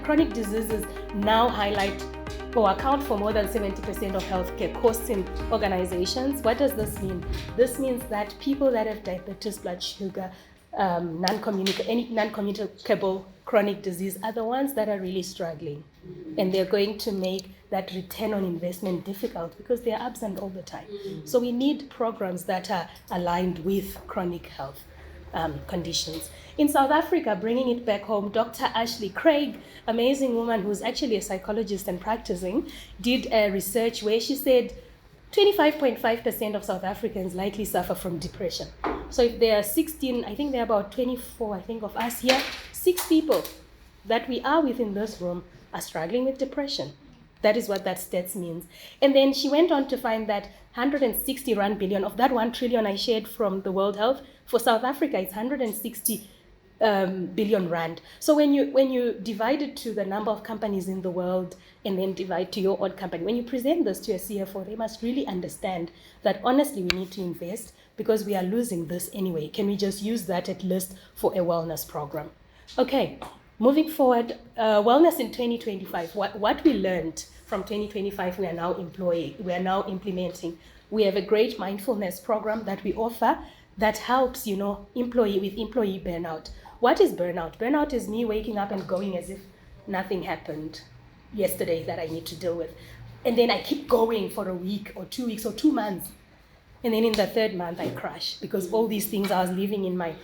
chronic diseases now highlight or account for more than 70% of healthcare costs in organizations. What does this mean? This means that people that have diabetes, blood sugar, any non-communicable chronic disease are the ones that are really struggling. And they're going to make that return on investment difficult because they're absent all the time. So we need programs that are aligned with chronic health conditions. In South Africa, bringing it back home, Dr. Ashley Craig, amazing woman who's actually a psychologist and practicing, did a research where she said 25.5% of South Africans likely suffer from depression. So if there are 16, I think there are about 24, of us here, 6 people that we are within this room are struggling with depression. That is what that stats means. And then she went on to find that 160 rand billion of that 1 trillion I shared from the World Health, for South Africa, it's 160 billion rand. So when you divide it to the number of companies in the world and then divide to your own company, when you present this to a CFO, they must really understand that honestly we need to invest because we are losing this anyway. Can we just use that at least for a wellness program? Okay, moving forward, wellness in 2025. What we learned from 2025 we are now implementing. We have a great mindfulness program that we offer that helps, employee burnout. What is burnout? Burnout is me waking up and going as if nothing happened yesterday that I need to deal with. And then I keep going for a week or 2 weeks or 2 months. And then in the 3rd month, I crash because all these things I was living in my,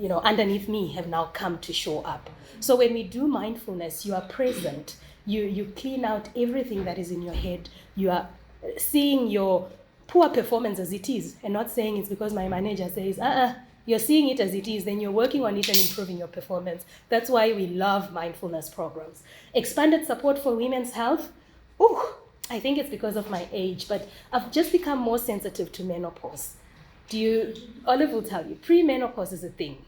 underneath me have now come to show up. So when we do mindfulness, you are present. You clean out everything that is in your head. You are seeing your poor performance as it is and not saying it's because my manager says, you're seeing it as it is, then you're working on it and improving your performance. That's why we love mindfulness programs. Expanded support for women's health. I think it's because of my age, but I've just become more sensitive to menopause. Olive will tell you, premenopause is a thing,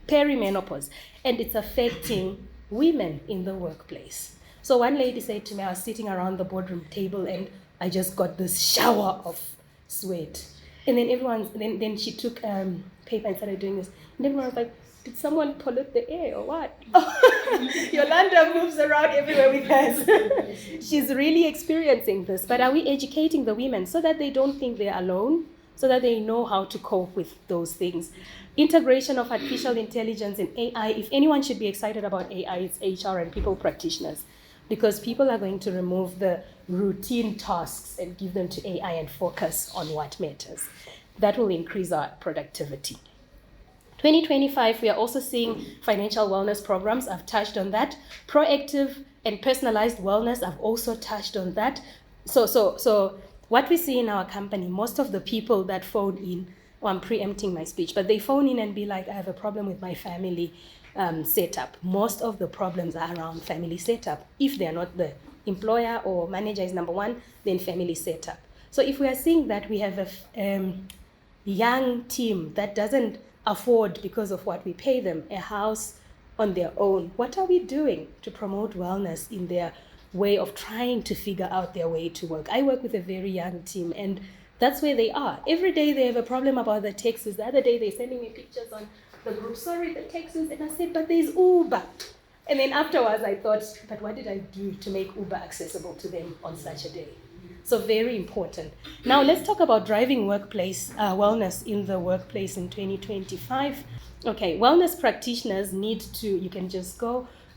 perimenopause, and it's affecting women in the workplace. So one lady said to me, I was sitting around the boardroom table and I just got this shower of sweat. And then then she took paper and started doing this. And everyone was like, did someone pollute the air or what? Yolanda moves around everywhere with us. She's really experiencing this. But are we educating the women so that they don't think they're alone, so that they know how to cope with those things? Integration of artificial intelligence and AI. If anyone should be excited about AI, it's HR and people practitioners, because people are going to remove the routine tasks and give them to AI and focus on what matters. That will increase our productivity. 2025, we are also seeing financial wellness programs. I've touched on that. Proactive and personalized wellness, I've also touched on that. So what we see in our company, most of the people that phone in, I'm preempting my speech, but they phone in and be like, I have a problem with my family setup. Most of the problems are around family setup. If they are not the employer or manager is number one, then family setup. So if we are seeing that we have a young team that doesn't afford, because of what we pay them, a house on their own, what are we doing to promote wellness in their way of trying to figure out their way to work? I work with a very young team, and that's where they are. Every day they have a problem about the taxes. The other day they're sending me pictures on the group, sorry, the taxes, and I said, but there's Uber. And then afterwards I thought, but what did I do to make Uber accessible to them on such a day? So very important. Now let's talk about driving workplace wellness in the workplace in 2025. Okay, wellness practitioners need to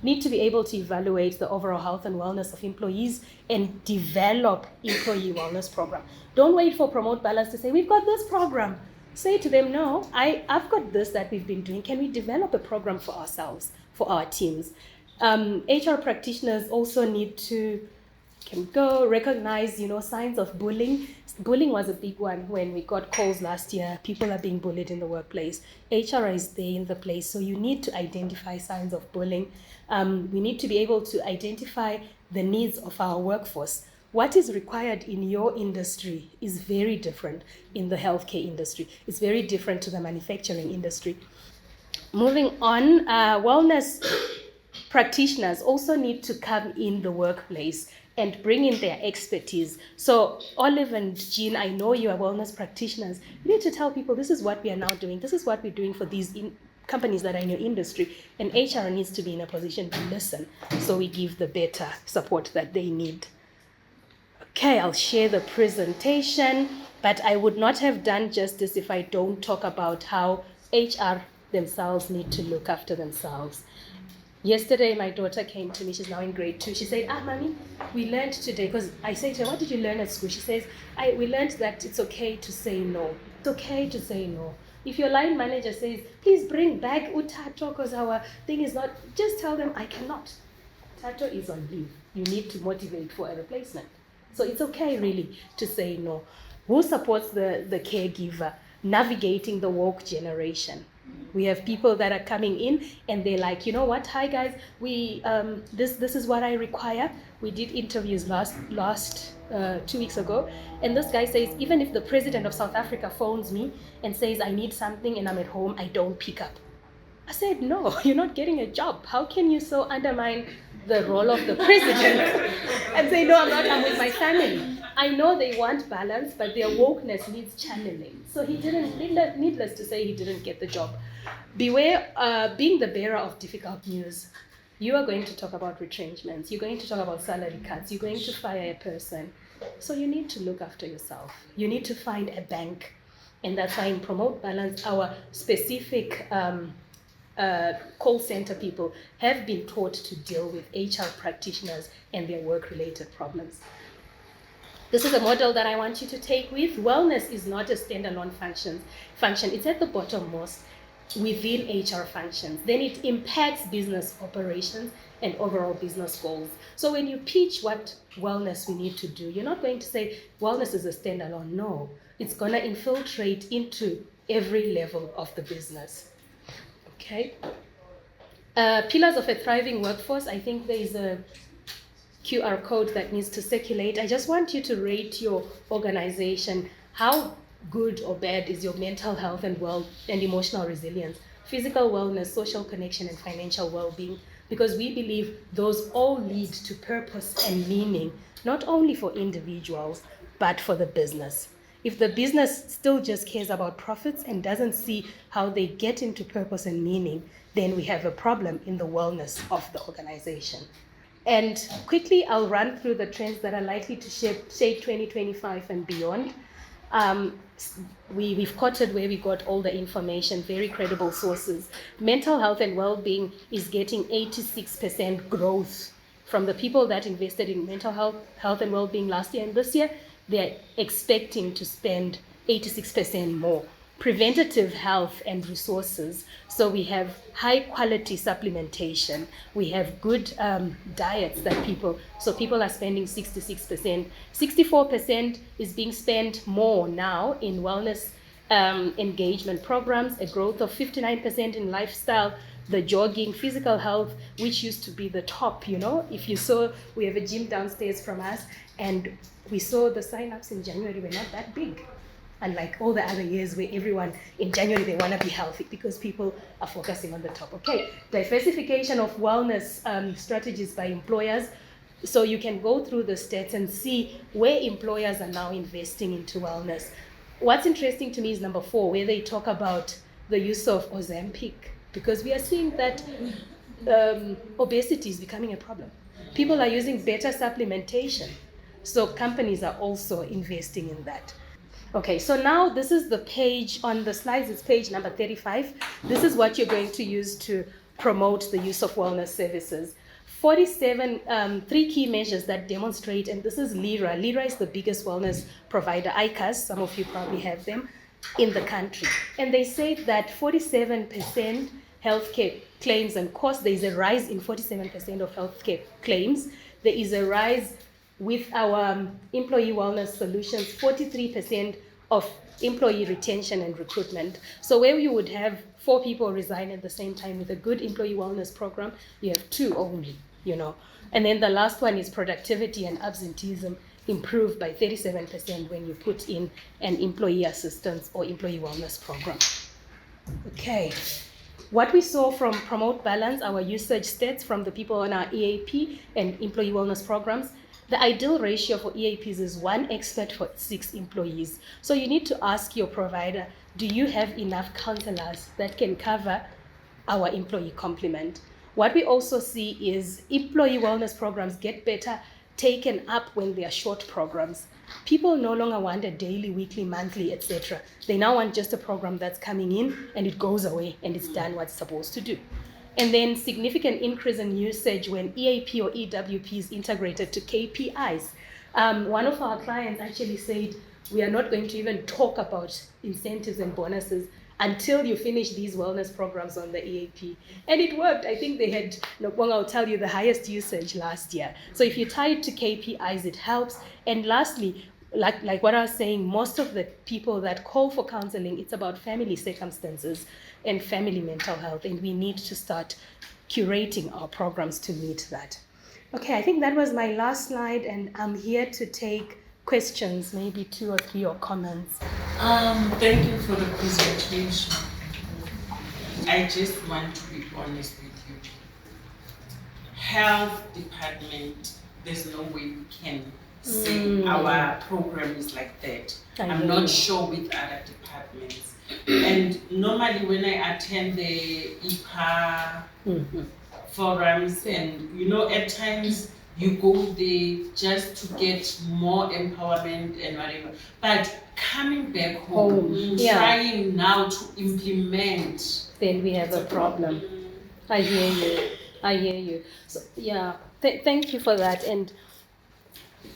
be able to evaluate the overall health and wellness of employees and develop employee wellness program. Don't wait for Promote Balance to say, we've got this program. Say to them, no, I've got this that we've been doing. Can we develop a program for ourselves, for our teams? HR practitioners also need to recognize, signs of bullying. Bullying was a big one when we got calls last year. People are being bullied in the workplace. HR is there in the place, so you need to identify signs of bullying. We need to be able to identify the needs of our workforce. What is required in your industry is very different in the healthcare industry. It's very different to the manufacturing industry. Moving on, wellness practitioners also need to come in the workplace and bring in their expertise. So Olive and Jean, I know you are wellness practitioners. You need to tell people this is what we are now doing. This is what we're doing for these companies that are in your industry, and HR needs to be in a position to listen, so we give the better support that they need. Okay, I'll share the presentation, but I would not have done justice if I don't talk about how HR themselves need to look after themselves. Yesterday, my daughter came to me. She's now in grade 2. She said, Mommy, we learned today, because I said to her, what did you learn at school? She says, we learned that it's okay to say no. It's okay to say no. If your line manager says, please bring back Utato because our thing is not, just tell them, I cannot. Tato is on leave. You need to motivate for a replacement. So it's okay, really, to say no. Who supports the caregiver? Navigating the woke generation. We have people that are coming in and they're like, you know what, hi guys, we this is what I require. We did interviews last 2 weeks ago, and this guy says, even if the president of South Africa phones me and says I need something and I'm at home, I don't pick up. I said, no, you're not getting a job. How can you so undermine the role of the president and say, no, I'm with my family? I know they want balance, but their wokeness needs channeling. So he didn't, needless to say, he didn't get the job. Beware being the bearer of difficult news. You are going to talk about retrenchments. You're going to talk about salary cuts. You're going to fire a person. So you need to look after yourself. You need to find a bank. And that's why in Promote Balance, our specific call center people have been taught to deal with HR practitioners and their work-related problems. This is a model that I want you to take with. Wellness is not a standalone function. It's at the bottommost within HR functions. Then it impacts business operations and overall business goals. So when you pitch what wellness we need to do, you're not going to say wellness is a standalone. No, it's going to infiltrate into every level of the business. Okay. Pillars of a thriving workforce. I think there is a QR code that needs to circulate. I just want you to rate your organization. How good or bad is your mental health and emotional resilience, physical wellness, social connection, and financial well-being? Because we believe those all lead to purpose and meaning, not only for individuals, but for the business. If the business still just cares about profits and doesn't see how they get into purpose and meaning, then we have a problem in the wellness of the organization. And quickly, I'll run through the trends that are likely to shape 2025 and beyond. We've quoted where we got all the information, very credible sources. Mental health and well-being is getting 86% growth from the people that invested in mental health and well-being last year and this year. They're expecting to spend 86% more. Preventative health and resources. So we have high quality supplementation. We have good diets that people are spending 66%. 64% is being spent more now in wellness engagement programs, a growth of 59% in lifestyle, the jogging, physical health, which used to be the top, If you saw, we have a gym downstairs from us, and we saw the sign-ups in January were not that big. Unlike all the other years where everyone in January, they want to be healthy because people are focusing on the top. Okay, diversification of wellness strategies by employers. So you can go through the stats and see where employers are now investing into wellness. What's interesting to me is number 4, where they talk about the use of Ozempic, because we are seeing that obesity is becoming a problem. People are using better supplementation. So companies are also investing in that. Okay, so now this is the page on the slides. It's page number 35. This is what you're going to use to promote the use of wellness services. 47, 3 key measures that demonstrate, and this is LIRA. LIRA is the biggest wellness provider, ICAS, some of you probably have them, in the country. And they say that 47% healthcare claims and costs, there is a rise in 47% of healthcare claims. There is a rise with our employee wellness solutions, 43% of employee retention and recruitment. So where you would have 4 people resign at the same time with a good employee wellness program, you have 2 only, And then the last one is productivity and absenteeism improved by 37% when you put in an employee assistance or employee wellness program. Okay. What we saw from Promote Balance, our usage stats from the people on our EAP and employee wellness programs, the ideal ratio for EAPs is 1 expert for 6 employees. So you need to ask your provider, do you have enough counselors that can cover our employee complement. What we also see is employee wellness programs get better taken up when they are short programs. People no longer want a daily, weekly, monthly, etc. They now want just a program that's coming in and it goes away and it's done what it's supposed to do. And then significant increase in usage when EAP or EWP is integrated to KPIs. One of our clients actually said, we are not going to even talk about incentives and bonuses until you finish these wellness programs on the EAP. And it worked. I think they had, I'll tell you, the highest usage last year. So if you tie it to KPIs, it helps. And lastly, like what I was saying, most of the people that call for counseling, it's about family circumstances and family mental health. And we need to start curating our programs to meet that. Okay, I think that was my last slide, and I'm here to take questions, maybe 2 or 3 or comments. Thank you for the presentation. I just want to be honest with you. Health department, there's no way we can say our program is like that. I'm not sure with other departments. And normally when I attend the IPA forums, and at times you go there just to get more empowerment and whatever. But coming back home, trying now to implement, then we have a problem. I hear you. So thank you for that. And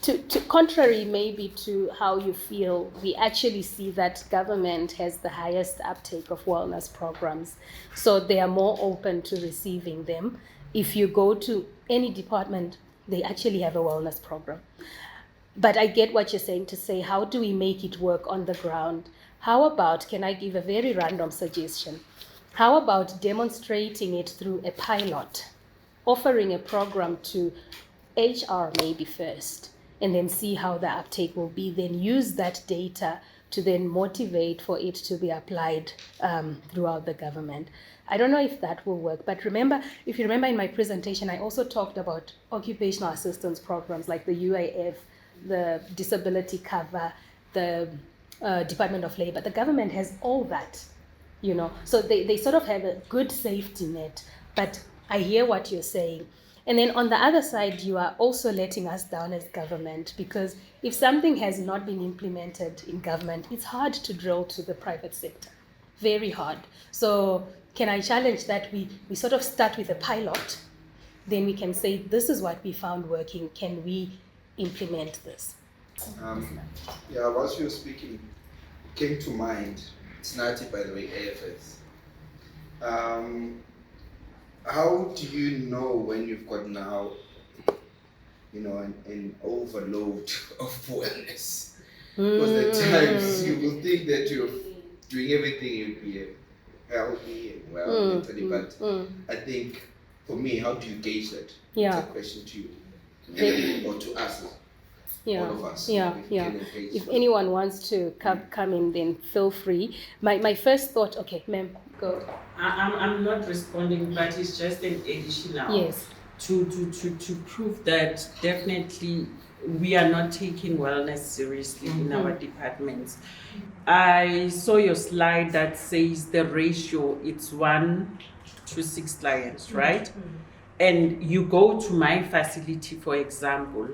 to contrary maybe to how you feel, we actually see that government has the highest uptake of wellness programs. So they are more open to receiving them. If you go to any department, they actually have a wellness program. But I get what you're saying to say, how do we make it work on the ground? How about, can I give a very random suggestion? How about demonstrating it through a pilot, offering a program to HR maybe first, and then see how the uptake will be, then use that data to then motivate for it to be applied throughout the government. I don't know if that will work, but if you remember in my presentation, I also talked about occupational assistance programs like the UIF, the disability cover, the Department of Labor. The government has all that, so they sort of have a good safety net, but I hear what you're saying. And then on the other side, you are also letting us down as government, because if something has not been implemented in government, it's hard to drill to the private sector, very hard. So can I challenge that we sort of start with a pilot, then we can say, this is what we found working, can we implement this? Whilst you were speaking, came to mind, it's NATI, by the way, AFS. How do you know when you've got now, an overload of wellness? Because at times you will think that you're doing everything, you'll be healthy and well mentally, but I think for me, how do you gauge that? It's a question to you or to us. All of us. If anyone wants to come in, then feel free. My first thought, okay, ma'am, go. I'm not responding, but it's just an additional. Yes. To prove that definitely we are not taking wellness seriously in our departments. I saw your slide that says the ratio, it's 1 to 6 clients, right? And you go to my facility, for example,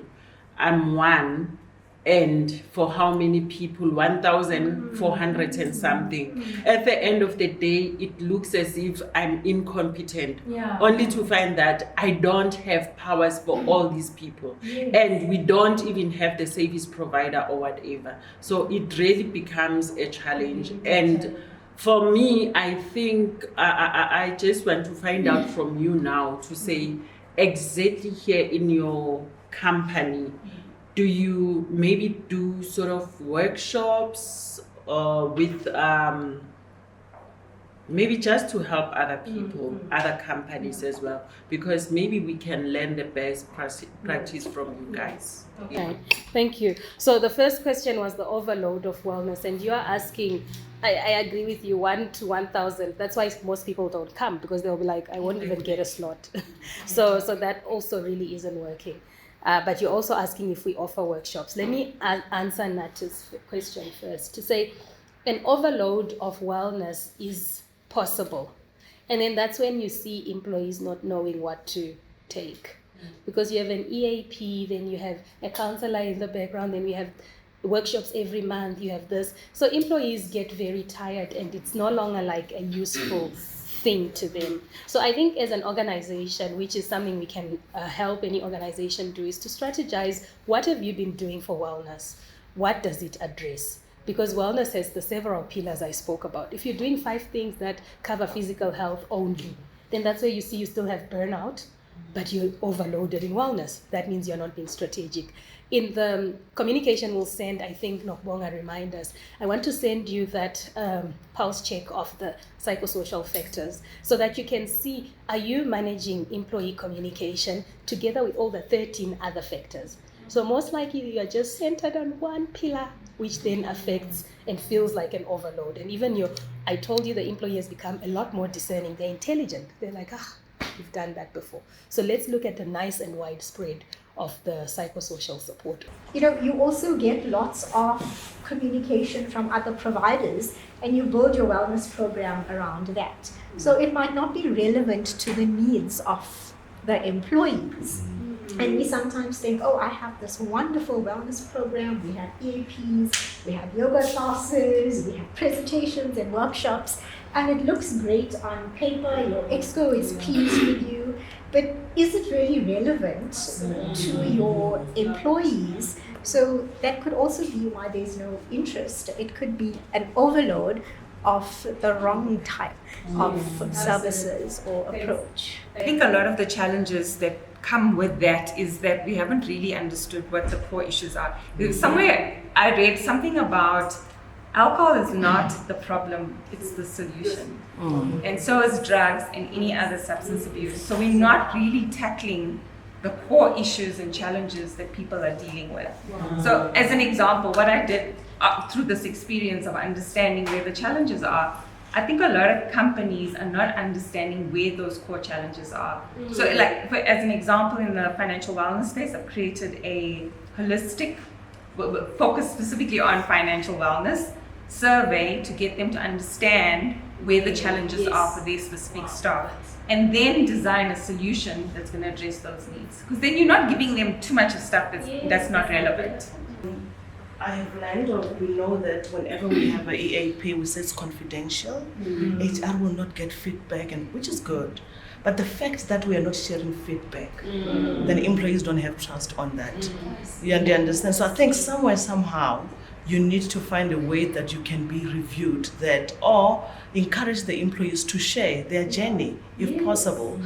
I'm 1, and for how many people? 1,400 and something. At the end of the day, it looks as if I'm incompetent, only to find that I don't have powers for all these people. And we don't even have the service provider or whatever. So it really becomes a challenge. And for me, I think I just want to find out from you now to say exactly here in your company, do you maybe do sort of workshops with maybe just to help other people, other companies as well? Because maybe we can learn the best practice from you guys. Okay, thank you. So the first question was the overload of wellness, and you are asking, I agree with you, 1 to 1,000. That's why most people don't come, because they'll be like, I won't even get a slot. So that also really isn't working. But you're also asking if we offer workshops. Let me answer Nata's question first, to say an overload of wellness is possible. And then that's when you see employees not knowing what to take. Because you have an EAP, then you have a counselor in the background, then we have workshops every month, you have this. So employees get very tired and it's no longer like a useful thing to them. So I think as an organization, which is something we can help any organization do, is to strategize what have you been doing for wellness? What does it address? Because wellness has the several pillars I spoke about. If you're doing 5 things that cover physical health only, then that's where you see you still have burnout, but you're overloaded in wellness. That means you're not being strategic. In the communication we'll send, I think Nokbonga remind us, I want to send you that pulse check of the psychosocial factors so that you can see, are you managing employee communication together with all the 13 other factors? So most likely you're just centered on one pillar, which then affects and feels like an overload. And even I told you the employee has become a lot more discerning. They're intelligent. They're like, we've done that before. So let's look at the nice and wide spread of the psychosocial support. You also get lots of communication from other providers and you build your wellness program around that. So it might not be relevant to the needs of the employees. And we sometimes think, I have this wonderful wellness program. We have EAPs, we have yoga classes, we have presentations and workshops, and it looks great on paper. Your exco is pleased with you, but is it really relevant to your employees? So that could also be why there's no interest. It could be an overload of the wrong type of services or approach. I think a lot of the challenges that come with that is that we haven't really understood what the core issues are. Somewhere I read something about alcohol is not the problem, it's the solution. And so is drugs and any other substance abuse. So we're not really tackling the core issues and challenges that people are dealing with. So as an example, what I did through this experience of understanding where the challenges are, I think a lot of companies are not understanding where those core challenges are. So as an example, in the financial wellness space, I've created a holistic, focused specifically on financial wellness survey to get them to understand where the challenges are for their specific staff, and then design a solution that's going to address those needs. Because then you're not giving them too much of stuff that's not relevant. I have learned, or we know that whenever we have an EAP, we say it's confidential. HR will not get feedback, and which is good. But the fact that we are not sharing feedback, then employees don't have trust on that. You understand? So I think somewhere, somehow, you need to find a way that you can be reviewed, or encourage the employees to share their journey, if possible.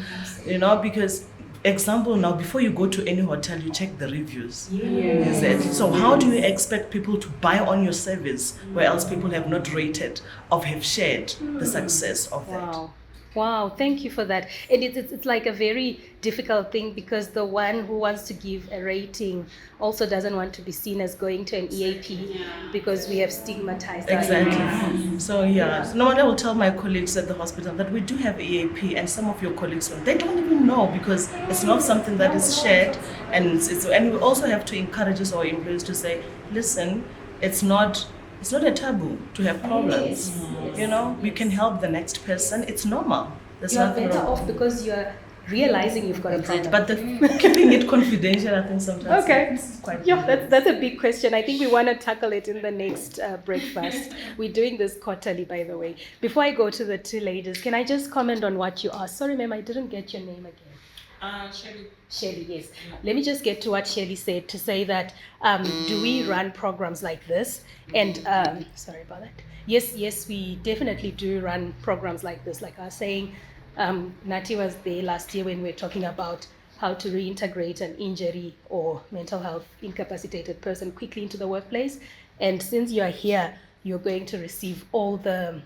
Because example now, before you go to any hotel, you check the reviews. So how do you expect people to buy on your service where else people have not rated or have shared the success of that? Wow, thank you for that. And it's like a very difficult thing because the one who wants to give a rating also doesn't want to be seen as going to an EAP because we have stigmatized our Exactly. So no one will tell my colleagues at the hospital that we do have EAP, and some of your colleagues, they don't even know because it's not something that is shared. And we also have to encourage our employees to say, listen, it's not a taboo to have problems. We can help the next person. It's normal. You are better off because you're realizing you've got a problem. But keeping it confidential, I think sometimes is quite that's a big question. I think we want to tackle it in the next breakfast. We're doing this quarterly, by the way. Before I go to the two ladies, can I just comment on what you asked? Sorry, ma'am, I didn't get your name again. Shelly, yes. Let me just get to what Shelly said, to say that do we run programs like this? And sorry about that. Yes, we definitely do run programs like this. Like I was saying, Nati was there last year when we were talking about how to reintegrate an injury or mental health incapacitated person quickly into the workplace. And since you are here, you're going to receive all the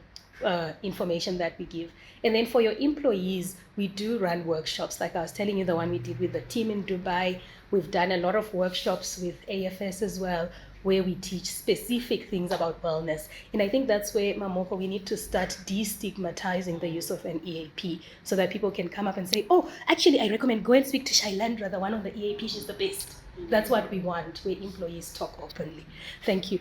information that we give. And then for your employees, we do run workshops. Like I was telling you, the one we did with the team in Dubai. We've done a lot of workshops with AFS as well, where we teach specific things about wellness. And I think that's where, Mamoko, we need to start destigmatizing the use of an EAP so that people can come up and say, oh, actually, I recommend go and speak to Shailendra, the one on the EAP, she's the best. That's what we want, where employees talk openly. Thank you.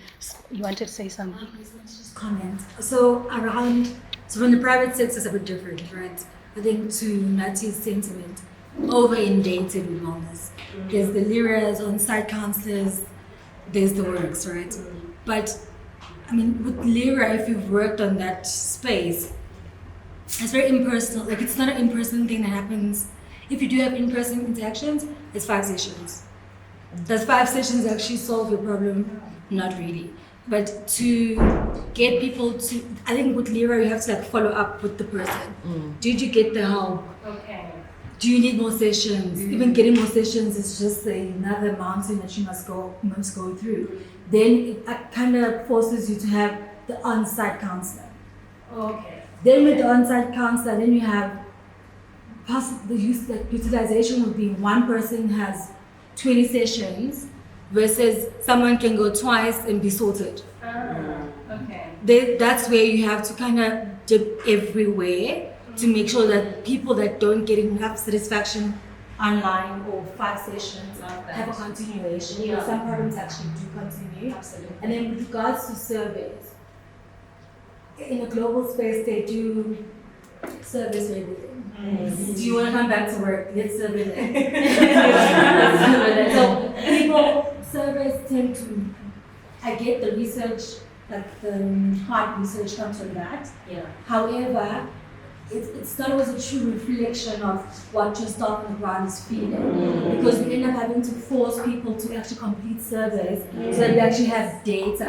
You wanted to say something? Let's just comment. So from the private sector, it's a bit different, right? I think to Nati's sentiment, over-inundated with wellness. There's the LIRAs, on-site counselors, there's the works, right? But I mean, with LIRA, if you've worked on that space, it's very impersonal. Like, it's not an in-person thing that happens. If you do have in-person interactions, it's 5 sessions. Does 5 sessions actually solve your problem? Not really. But to get people to, I think with LIRA, you have to like follow up with the person. Did you get the help? Okay. Do you need more sessions? Even getting more sessions is just another mountain that you must go through. Then it kind of forces you to have the on-site counselor. Okay. Then with the on-site counselor, then you have the utilization would be one person has 20 sessions versus someone can go twice and be sorted. Okay. That's where you have to kind of dip everywhere to make sure that people that don't get enough satisfaction online or 5 sessions have a continuation. Yeah. Some programs actually do continue. Absolutely. And then with regards to surveys, in a global space, they do surveys for everything. Do you want to come back to work? Let's survey that. So people, surveys tend to, I get the research, like the hard research comes from that. Yeah. However, it's not always a true reflection of what your staff on the ground is feeling, because we end up having to force people to actually complete surveys so that we actually have data.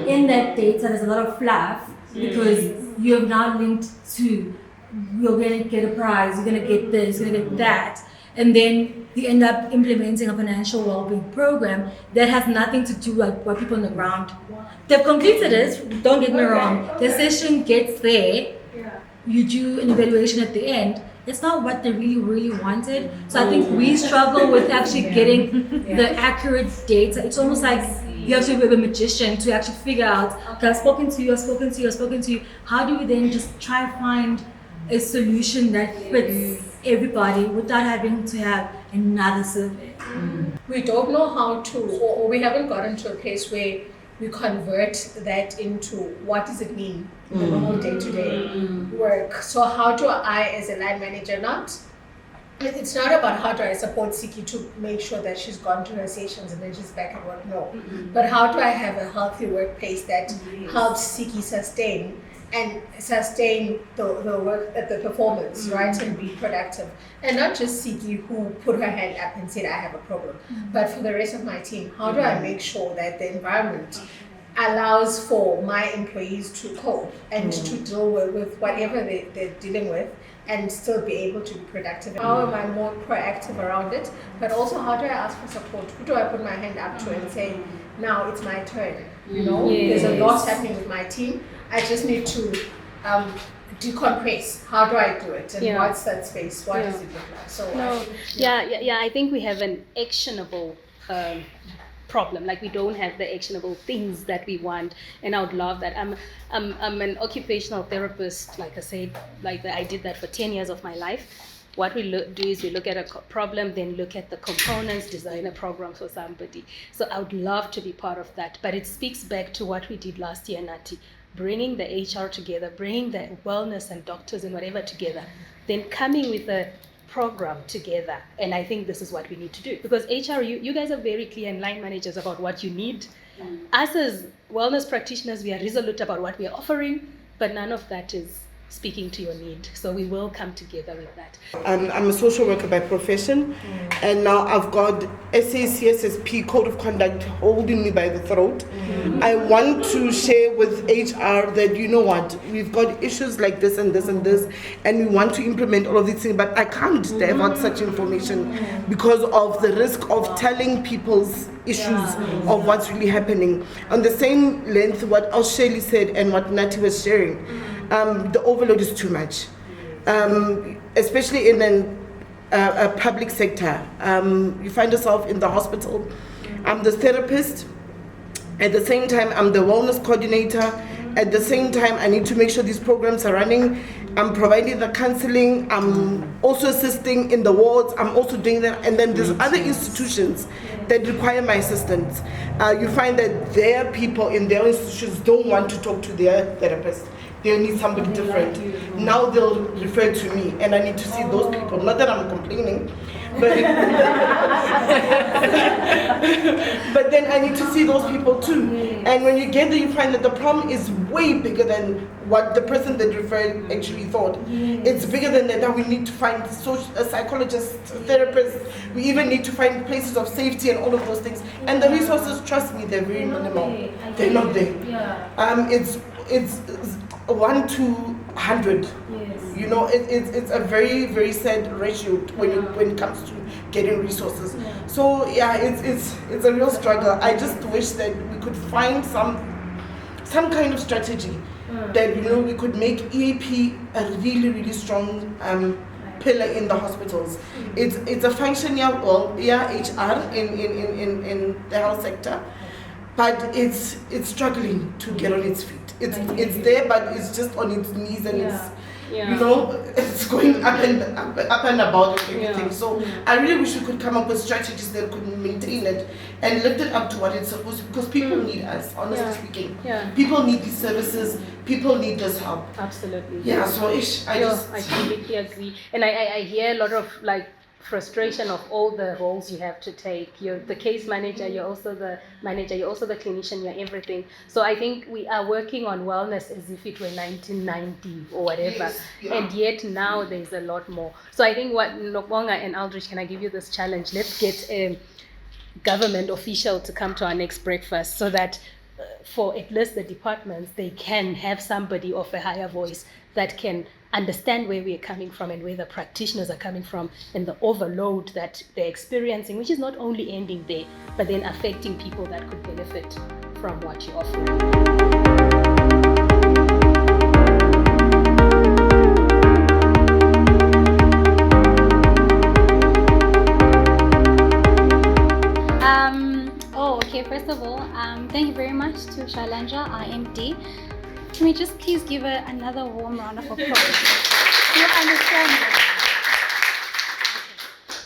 In that data, there's a lot of fluff because you have now linked to, you're going to get a prize, you're going to get this, you're going to get that, and then you end up implementing a financial well-being program that has nothing to do with what people on the ground. They've completed it, don't get me wrong. The session gets there. You do an evaluation at the end, it's not what they really wanted. So I think we struggle with actually getting the accurate data. It's almost like you have to be a magician to actually figure out, okay, I've spoken to you. How do we then just try and find a solution that fits everybody without having to have another survey? We don't know how to, or we haven't gotten to a place where we convert that into what does it mean in the normal day-to-day work. So how do I, as a line manager, it's not about how do I support Siki to make sure that she's gone to her sessions and then she's back at work, no. But how do I have a healthy workplace that helps Siki sustain the work, the performance, right, and be productive. And not just Siki who put her hand up and said, I have a problem, but for the rest of my team, how do I make sure that the environment allows for my employees to cope and to deal with whatever they're dealing with and still be able to be productive? How am I more proactive around it? But also, how do I ask for support? Who do I put my hand up to and say, now it's my turn? You know, there's a lot happening with my team. I just need to decompress. How do I do it? And what's that space? What does it look like? So I think we have an actionable problem. Like, we don't have the actionable things that we want, and I would love that. I'm an occupational therapist, like I said, I did that for 10 years of my life. What we do is we look at a problem, then look at the components, design a program for somebody. So I would love to be part of that. But it speaks back to what we did last year, Nati, bringing the HR together, bringing the wellness and doctors and whatever together, then coming with a program together. And I think this is what we need to do. Because HR, you guys are very clear and line managers about what you need. Us as wellness practitioners, we are resolute about what we are offering, but none of that is speaking to your need. So we will come together with that. I'm a social worker by profession, and now I've got SACSSP Code of Conduct holding me by the throat. I want to share with HR that, you know what, we've got issues like this and this and this, and we want to implement all of these things, but I can't divulge such information because of the risk of telling people's issues of what's really happening. On the same length, what Shirley said and what Nati was sharing, the overload is too much, especially in a public sector. You find yourself in the hospital. I'm the therapist, At the same time, I'm the wellness coordinator. At the same time, I need to make sure these programs are running. I'm providing the counseling. I'm also assisting in the wards. I'm also doing that. And then there's other institutions that require my assistance. You find that their people in their institutions don't want to talk to their therapist. They need somebody different. Now they'll refer to me, and I need to see those people. Not that I'm complaining, but but then I need to see those people too. And when you get there, you find that the problem is way bigger than what the person that referred actually thought. It's bigger than that. That we need to find psychologists, therapists. We even need to find places of safety and all of those things. And the resources, trust me, they're very minimal. They're not there. It's 1 to 100. You know, it's a very, very sad ratio when it comes to getting resources. So yeah, it's a real struggle. I just wish that we could find some kind of strategy that, you know, we could make EAP a really, really strong pillar in the hospitals. It's a function, HR in the health sector, but it's struggling to get on its feet. It's there, but it's just on its knees, and it's, you know, it's going up and about and everything. So I really wish we could come up with strategies that could maintain it and lift it up to what it's supposed to, because people need us, honestly speaking. People need these services, people need this help. Absolutely. Yeah, so I completely agree. And I hear a lot of like frustration of all the roles you have to take. You're the case manager, you're also the manager, you're also the clinician, you're everything. So I think we are working on wellness as if it were 1990 or whatever. And yet now there's a lot more. So I think what Nokbonga and Aldrich, can I give you this challenge? Let's get a government official to come to our next breakfast so that for at least the departments, they can have somebody of a higher voice that can understand where we are coming from and where the practitioners are coming from, and the overload that they're experiencing, which is not only ending there, but then affecting people that could benefit from what you're offering. First of all, thank you very much to Shailendra, our MD. Can we just please give her another warm round of applause? You understand that?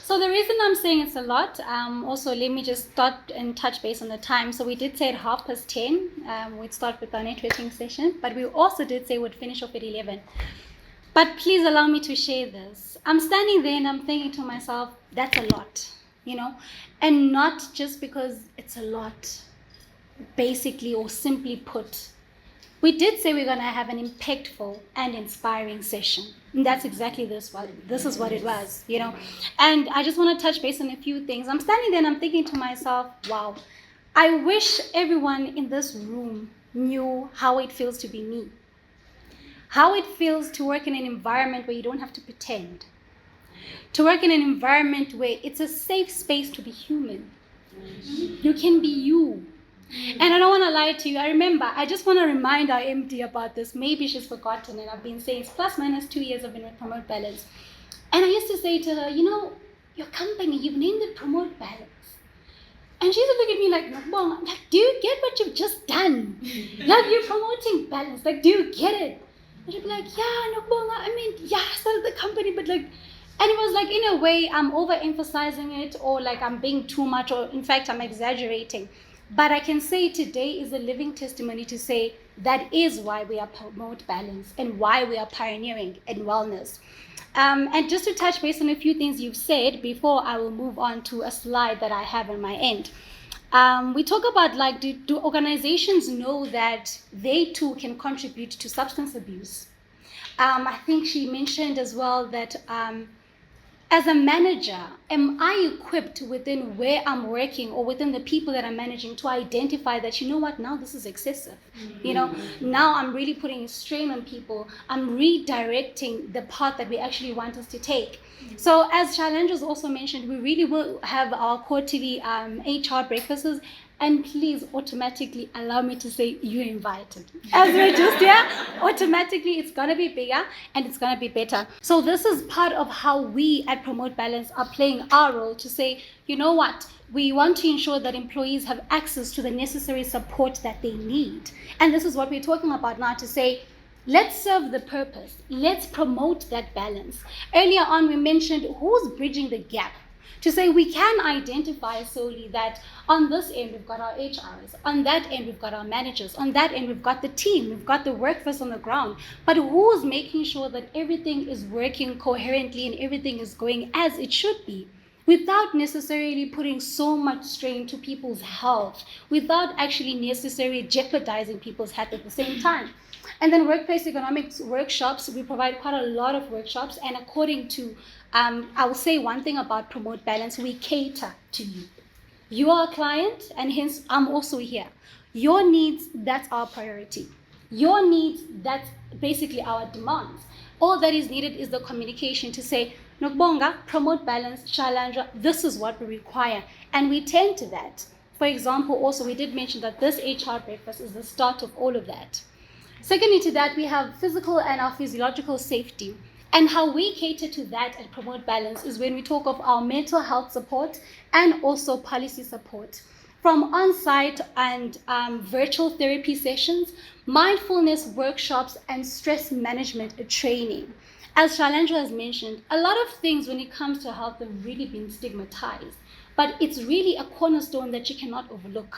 So the reason I'm saying it's a lot, also let me just start and touch base on the time. So we did say at 10:30, we'd start with our networking session, but we also did say we'd finish off at 11. But please allow me to share this. I'm standing there and I'm thinking to myself, that's a lot, you know, and not just because it's a lot, basically or simply put. We did say we're going to have an impactful and inspiring session. And that's exactly this is what it was, you know. And I just want to touch base on a few things. I'm standing there and I'm thinking to myself, wow, I wish everyone in this room knew how it feels to be me. How it feels to work in an environment where you don't have to pretend. To work in an environment where it's a safe space to be human. You can be you. And I don't want to lie to you. I just want to remind our MD about this. Maybe she's forgotten, and I've been saying it's plus minus 2 years I've been with Promote Balance. And I used to say to her, you know, your company, you've named it Promote Balance. And she used to look at me like, Nokbonga, like, do you get what you've just done? Like, you're promoting balance. Like, do you get it? And she'd be like, yeah, Nokbonga, I mean, yeah, I started the company, but like, and it was like, in a way, I'm overemphasizing it, or like I'm being too much, or in fact, I'm exaggerating. But I can say today is a living testimony to say that is why we are Promote Balance and why we are pioneering in wellness. And just to touch base on a few things you've said before I will move on to a slide that I have on my end. We talk about like, do organizations know that they too can contribute to substance abuse? I think she mentioned as well that as a manager, am I equipped within where I'm working or within the people that I'm managing to identify that, you know what, now this is excessive. You know, now I'm really putting a strain on people. I'm redirecting the path that we actually want us to take. So as Shailendra's also mentioned, we really will have our quarterly HR breakfasts, And please automatically allow me to say you're invited. As we're just here, automatically it's going to be bigger and it's going to be better. So this is part of how we at Promote Balance are playing our role to say, you know what, we want to ensure that employees have access to the necessary support that they need. And this is what we're talking about now, to say, let's serve the purpose. Let's promote that balance. Earlier on, we mentioned who's bridging the gap. To say we can identify solely that on this end we've got our HRs, on that end we've got our managers, on that end we've got the team, we've got the workforce on the ground. But who's making sure that everything is working coherently and everything is going as it should be, without necessarily putting so much strain to people's health, without actually necessarily jeopardizing people's health at the same time. And then workplace economics workshops, we provide quite a lot of workshops, and according to, I will say one thing about Promote Balance, we cater to you. You are a client, and hence I'm also here. Your needs, that's our priority. Your needs, that's basically our demands. All that is needed is the communication to say, Nokbonga, Promote Balance, Shalandra, this is what we require. And we tend to that. For example, also we did mention that this HR breakfast is the start of all of that. Secondly to that, we have physical and our physiological safety. And how we cater to that and Promote Balance is when we talk of our mental health support and also policy support. From on-site and virtual therapy sessions, mindfulness workshops, and stress management training. As Shalandra has mentioned, a lot of things when it comes to health have really been stigmatized, but it's really a cornerstone that you cannot overlook.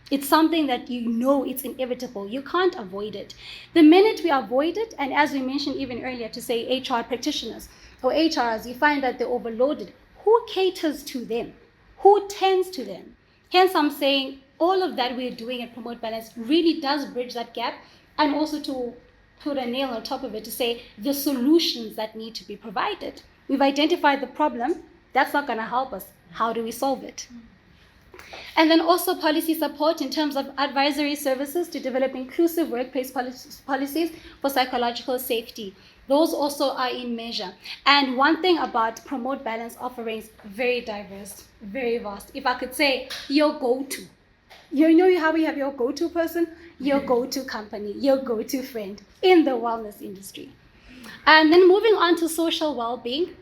It's something that you know it's inevitable. You can't avoid it. The minute we avoid it, and as we mentioned even earlier to say HR practitioners or HRs, you find that they're overloaded. Who caters to them? Who tends to them? Hence, I'm saying all of that we're doing at Promote Balance really does bridge that gap, and also to put a nail on top of it to say the solutions that need to be provided. We've identified the problem. That's not going to help us. How do we solve it? And then also policy support in terms of advisory services to develop inclusive workplace policies for psychological safety. Those also are in measure. And one thing about Promote Balance offerings, very diverse, very vast. If I could say your go-to, you know how we have your go-to person, your go-to company, your go-to friend in the wellness industry. And then moving on to social well-being.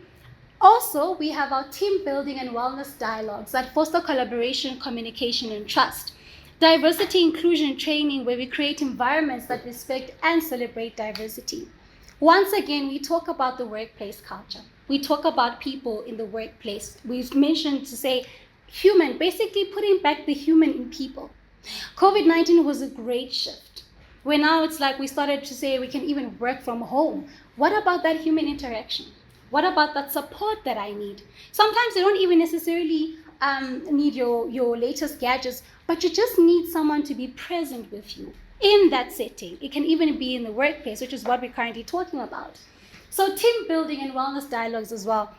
Also, we have our team building and wellness dialogues that foster collaboration, communication, and trust. Diversity inclusion training, where we create environments that respect and celebrate diversity. Once again, we talk about the workplace culture. We talk about people in the workplace. We've mentioned to say human, basically putting back the human in people. COVID-19 was a great shift, where now it's like we started to say we can even work from home. What about that human interaction? What about that support that I need? Sometimes you don't even necessarily need your latest gadgets, but you just need someone to be present with you in that setting. It can even be in the workplace, which is what we're currently talking about. So team building and wellness dialogues as well.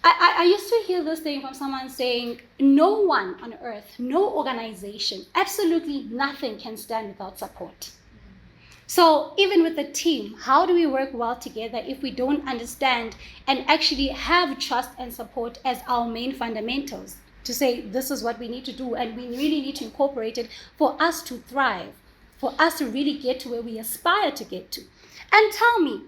I used to hear this thing from someone saying, no one on earth, no organization, absolutely nothing can stand without support. So even with the team, how do we work well together if we don't understand and actually have trust and support as our main fundamentals? To say this is what we need to do, and we really need to incorporate it for us to thrive, for us to really get to where we aspire to get to. And tell me,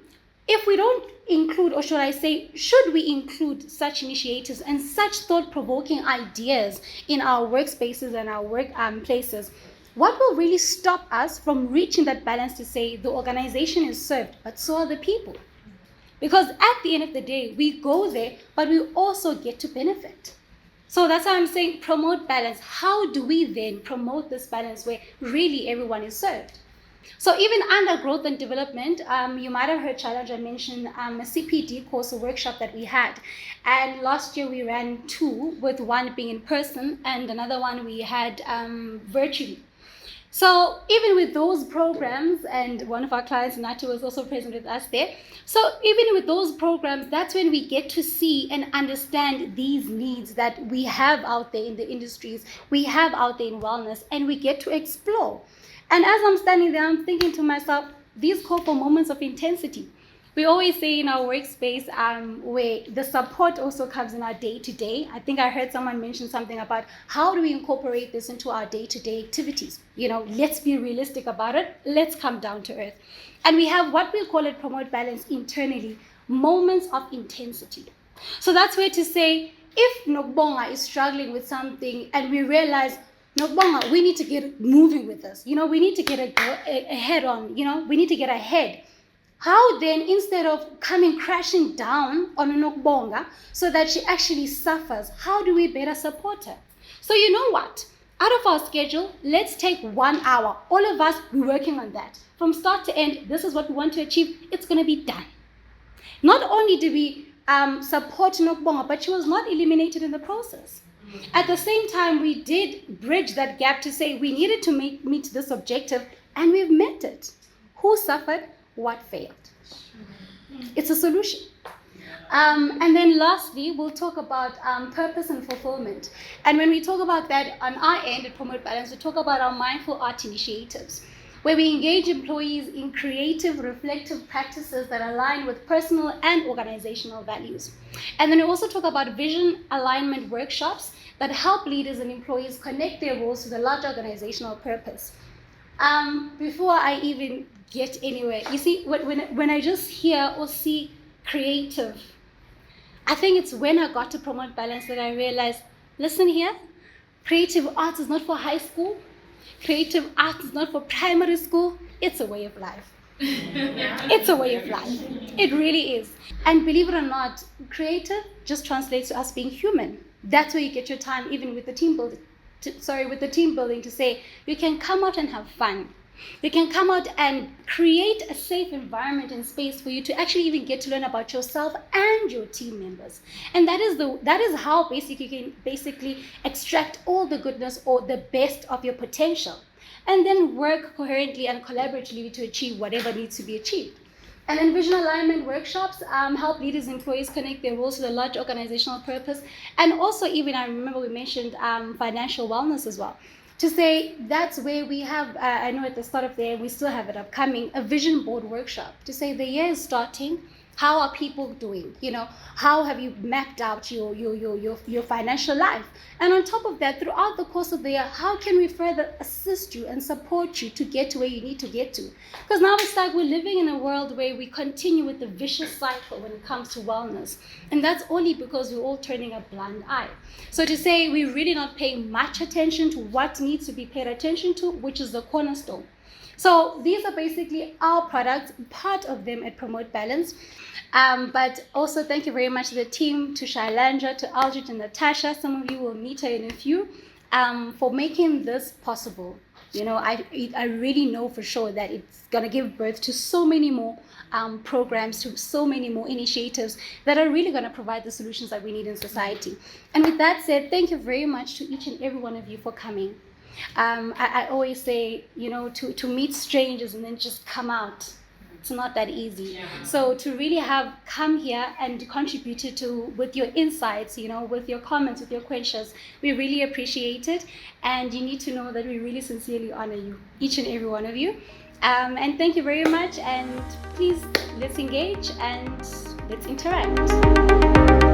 if we don't include, or should I say, should we include such initiatives and such thought-provoking ideas in our workspaces and our work places, what will really stop us from reaching that balance to say the organization is served, but so are the people? Because at the end of the day, we go there, but we also get to benefit. So that's why I'm saying promote balance. How do we then promote this balance where really everyone is served? So even under growth and development, you might have heard Shalandra mention a CPD course, a workshop that we had. And last year we ran two, with one being in person and another one we had virtually. So even with those programs, and one of our clients, Natu, was also present with us there. So even with those programs, that's when we get to see and understand these needs that we have out there in the industries, we have out there in wellness, and we get to explore. And as I'm standing there, I'm thinking to myself, these call for moments of intensity. We always say in our workspace where the support also comes in our day-to-day. I think I heard someone mention something about how do we incorporate this into our day-to-day activities. Let's be realistic about it. Let's come down to earth. And we have what we call it promote balance internally, moments of intensity. So that's where to say, if Nokubonga is struggling with something and we realize, Nokubonga, we need to get moving with this. We need to get ahead on, we need to get ahead. How then, instead of coming crashing down on Nokubonga so that she actually suffers, how do we better support her? So you know what? Out of our schedule, let's take 1 hour. All of us, we're working on that. From start to end, this is what we want to achieve. It's going to be done. Not only did we support Nokubonga, but she was not eliminated in the process. At the same time, we did bridge that gap to say we needed to meet this objective, and we've met it. Who suffered? What failed? It's a solution. And then lastly, we'll talk about purpose and fulfillment. And when we talk about that on our end at Promote Balance, we talk about our mindful art initiatives, where we engage employees in creative, reflective practices that align with personal and organizational values. And then we also talk about vision alignment workshops that help leaders and employees connect their roles to the large organizational purpose. Before I even get anywhere, you see, when I just hear or see creative, I think it's when I got to Promote Balance that I realized, listen here, creative arts is not for high school. Creative art is not for primary school. It's a way of life. It's a way of life. It really is. And believe it or not, creative just translates to us being human. That's where you get your time, even with the team building. To say you can come out and have fun. You can come out and create a safe environment and space for you to actually even get to learn about yourself and your team members. And that is how basically you can extract all the goodness or the best of your potential, and then work coherently and collaboratively to achieve whatever needs to be achieved. And then vision alignment workshops help leaders and employees connect their roles to the large organizational purpose. And also, even I remember we mentioned financial wellness as well. To say that's where we have, I know at the start of the year, we still have it upcoming, a vision board workshop. To say the year is starting, how are people doing? How have you mapped out your financial life? And on top of that, throughout the course of the year, how can we further assist you and support you to get to where you need to get to? Because now it's like we're living in a world where we continue with the vicious cycle when it comes to wellness. And that's only because we're all turning a blind eye. So to say we're really not paying much attention to what needs to be paid attention to, which is the cornerstone. So these are basically our products, part of them at Promote Balance. But also thank you very much to the team, to Shailendra, to Aljit and Natasha. Some of you will meet her in a few, for making this possible. I really know for sure that it's going to give birth to so many more programs, to so many more initiatives that are really going to provide the solutions that we need in society. And with that said, thank you very much to each and every one of you for coming. I always say, to meet strangers and then just come out, it's not that easy. So to really have come here and contributed to with your insights, with your comments, with your questions, we really appreciate it. And you need to know that we really sincerely honor you, each and every one of you. And thank you very much. And please, let's engage and let's interact.